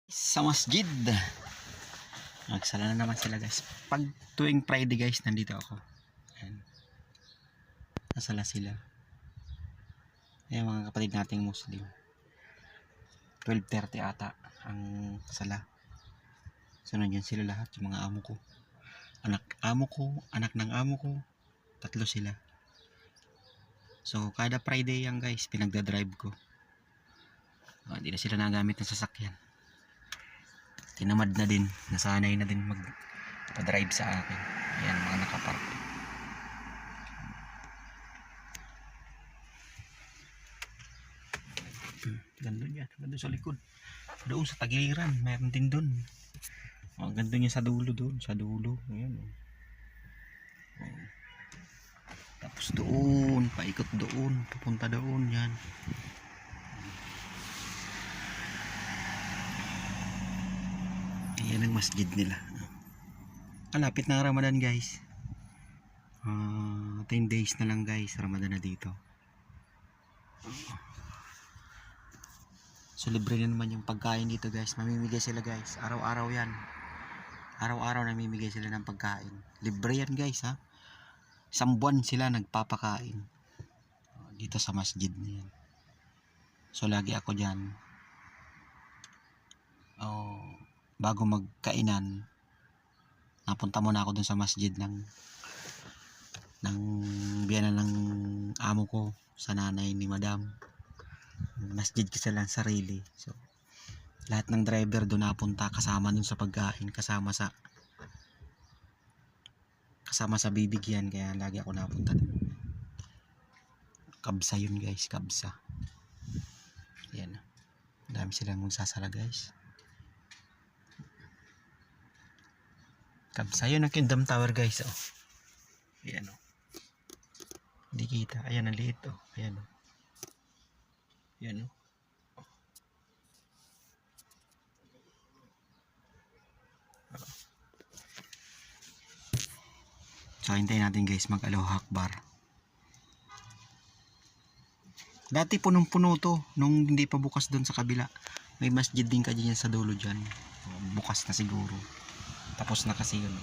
Sa masjid nagsala na naman sila guys. Pag tuwing Friday guys nandito ako. Ayan. Nasala sila. Ayan mga kapatid nating Muslim. 12:30 ata ang sala. So nandiyan sila lahat, yung mga amo ko. Anak ng amo ko. 3 sila. So kada Friday yan guys, pinagdadrive ko. Hindi na sila nagamit ng sasakyan. Tinamad na din, nasanay na din magpa-drive sa akin. Ayan, mga nakapark. Gandun yan, gandun sa likod. Doon sa tagiliran, mayroon din doon. Gandun yan sa dulo doon, sa dulo. Ayan. Tapos doon, paikot doon, papunta doon yan. Ayan ang masjid nila. Malapit na ang Ramadan guys. 10 days na lang guys, Ramadan na dito. So libre na naman yung pagkain dito guys. Mamimigay sila guys, araw-araw yan. Araw-araw namimigay sila ng pagkain. Libre yan guys ha. 1 buwan sila nagpapakain dito sa masjid na yan. So lagi ako dyan. Bago magkainan, napunta muna ako dun sa masjid ng biyanan ng amo ko, sa nanay ni madam. Masjid kasi lang sarili. So lahat ng driver doon napunta, kasama dun sa pagkain, kasama sa bibigyan, kaya lagi ako napunta dun. Kabsa yun guys, kabsa. Yan, dami silang magsasala guys. Kabsa yun ang Kingdom Tower guys. Ayan o. Hindi kita. Ayan ang liit o. Ayan o. Ayan o. So hintayin natin guys mag Allahu Akbar. Dati punong-puno to nung hindi pa bukas doon sa kabila. May masjid din ka dyan sa dulo dyan. Bukas na siguro. Tapos na kasi yun.